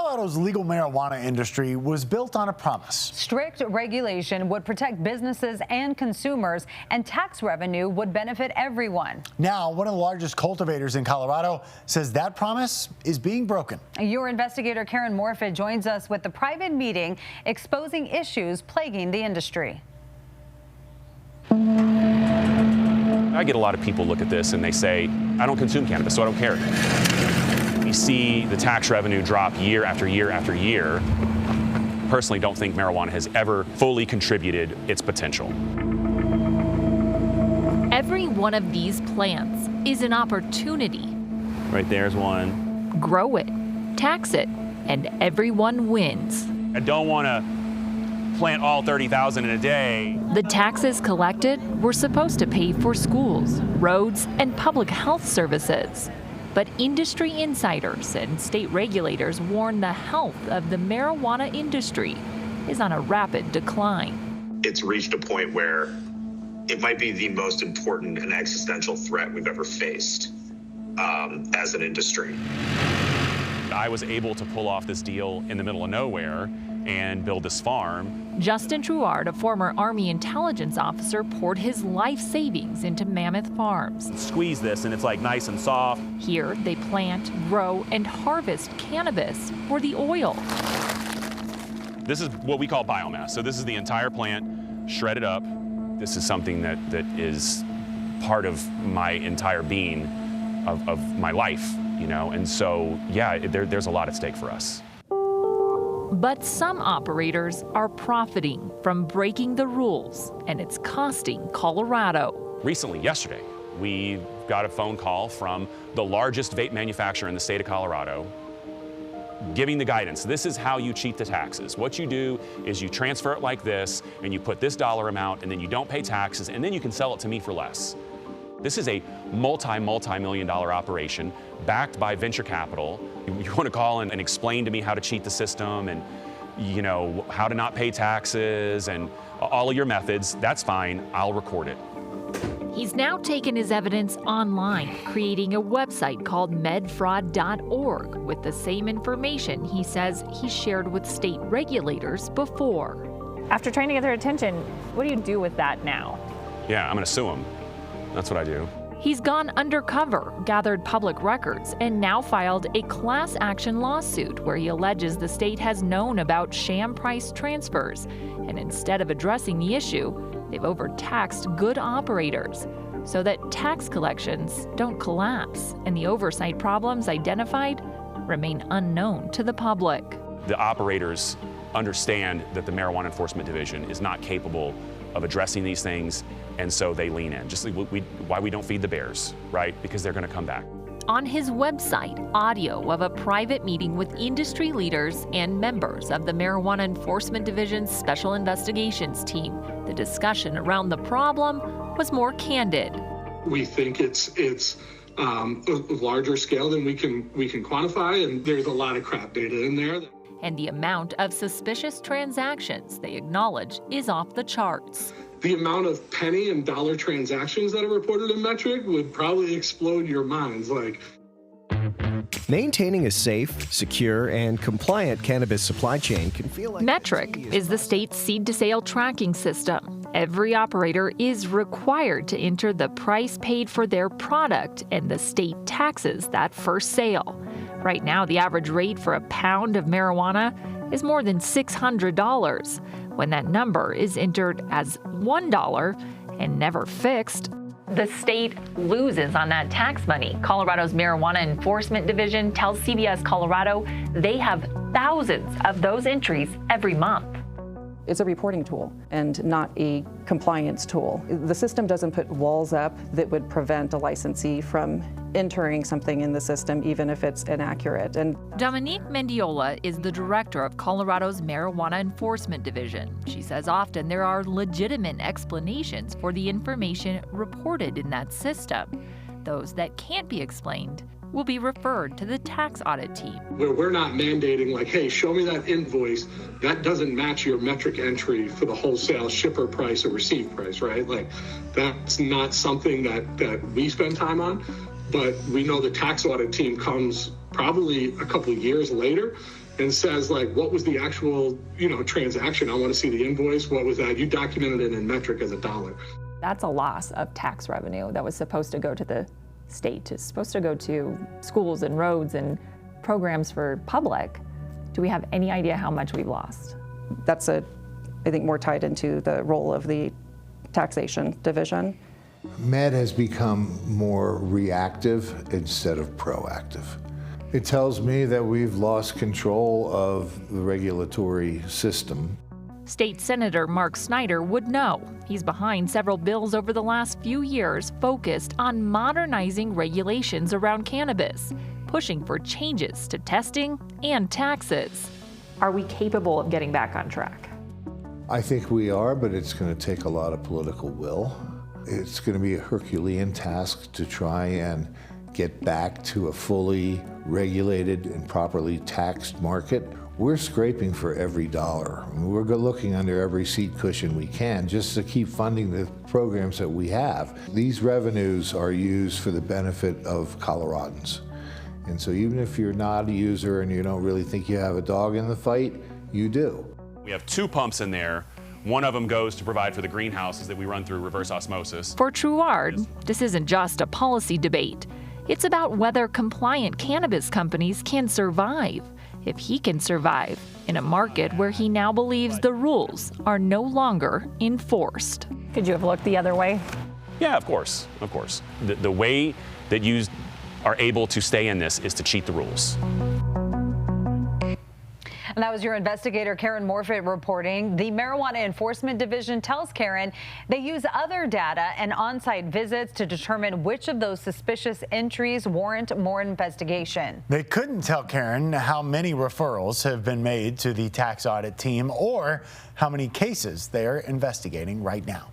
Colorado's legal marijuana industry was built on a promise. Strict regulation would protect businesses and consumers, and tax revenue would benefit everyone. Now, one of the largest cultivators in Colorado says that promise is being broken. Your investigator Karen Morfitt joins us with the private meeting exposing issues plaguing the industry. I get a lot of people look at this and they say, I don't consume cannabis, so I don't care. We see the tax revenue drop year after year after year. Personally, don't think marijuana has ever fully contributed its potential. Every one of these plants is an opportunity. Right there's one. Grow it, tax it, and everyone wins. I don't want to plant all 30,000 in a day. The taxes collected were supposed to pay for schools, roads, and public health services. But industry insiders and state regulators warn the health of the marijuana industry is on a rapid decline. It's reached a point where it might be the most important and existential threat we've ever faced as an industry. I was able to pull off this deal in the middle of nowhere and build this farm. Justin Trouard, a former Army intelligence officer, poured his life savings into Mammoth Farms. Squeeze this and it's like nice and soft. Here they plant, grow, and harvest cannabis for the oil. This is what we call biomass. So this is the entire plant shredded up. This is something that is part of my entire being of my life, you know, and so yeah, there's a lot at stake for us. But some operators are profiting from breaking the rules, and it's costing Colorado. Recently, yesterday, we got a phone call from the largest vape manufacturer in the state of Colorado, giving the guidance. This is how you cheat the taxes. What you do is you transfer it like this, and you put this dollar amount, and then you don't pay taxes, and then you can sell it to me for less. This is a multi-million-dollar operation backed by venture capital. You want to call and explain to me how to cheat the system and, you know, how to not pay taxes and all of your methods, that's fine, I'll record it. He's now taken his evidence online, creating a website called medfraud.org with the same information he says he shared with state regulators before. After trying to get their attention, what do you do with that now? Yeah, I'm going to sue him. That's what I do. He's gone undercover, gathered public records, and now filed a class action lawsuit where he alleges the state has known about sham price transfers. And instead of addressing the issue, they've overtaxed good operators so that tax collections don't collapse and the oversight problems identified remain unknown to the public. The operators understand that the Marijuana Enforcement Division is not capable of addressing these things, and so they lean in. Just like why we don't feed the bears, right? Because they're going to come back. On his website, audio of a private meeting with industry leaders and members of the Marijuana Enforcement Division's Special Investigations Team. The discussion around the problem was more candid. We think it's a larger scale than we can quantify, and there's a lot of crap data in there. And the amount of suspicious transactions they acknowledge is off the charts. The amount of penny and dollar transactions that are reported in Metric would probably explode your minds. Maintaining a safe, secure, and compliant cannabis supply chain can feel like... Metric is the state's seed-to-sale tracking system. Every operator is required to enter the price paid for their product and the state taxes that first sale. Right now, the average rate for a pound of marijuana is more than $600. When that number is entered as $1 and never fixed, the state loses on that tax money. Colorado's Marijuana Enforcement Division tells CBS Colorado they have thousands of those entries every month. It's a reporting tool and not a compliance tool. The system doesn't put walls up that would prevent a licensee from entering something in the system, even if it's inaccurate. And Dominique Mendiola is the director of Colorado's Marijuana Enforcement Division. She says often there are legitimate explanations for the information reported in that system. Those that can't be explained will be referred to the tax audit team. Where we're not mandating like, hey, show me that invoice that doesn't match your metric entry for the wholesale shipper price or receive price, right? Like, that's not something that we spend time on, but we know the tax audit team comes probably a couple of years later and says like, what was the actual, transaction? I want to see the invoice. What was that? You documented it in metric as $1. That's a loss of tax revenue that was supposed to go to the state. It's supposed to go to schools and roads and programs for public. Do we have any idea how much we've lost? That's I think more tied into the role of the taxation division. Med has become more reactive instead of proactive. It tells me that we've lost control of the regulatory system. State Senator Mark Snyder would know. He's behind several bills over the last few years focused on modernizing regulations around cannabis, pushing for changes to testing and taxes. Are we capable of getting back on track? I think we are, but it's going to take a lot of political will. It's going to be a Herculean task to try and get back to a fully regulated and properly taxed market. We're scraping for every dollar. We're looking under every seat cushion we can just to keep funding the programs that we have. These revenues are used for the benefit of Coloradans. And so even if you're not a user and you don't really think you have a dog in the fight, you do. We have 2 pumps in there. One of them goes to provide for the greenhouses that we run through reverse osmosis. For Truard, this isn't just a policy debate. It's about whether compliant cannabis companies can survive. If he can survive in a market where he now believes the rules are no longer enforced. Could you have looked the other way? Yeah, of course, of course. The way that you are able to stay in this is to cheat the rules. And that was your investigator, Karen Morfitt, reporting. The Marijuana Enforcement Division tells Karen they use other data and on-site visits to determine which of those suspicious entries warrant more investigation. They couldn't tell Karen how many referrals have been made to the tax audit team or how many cases they are investigating right now.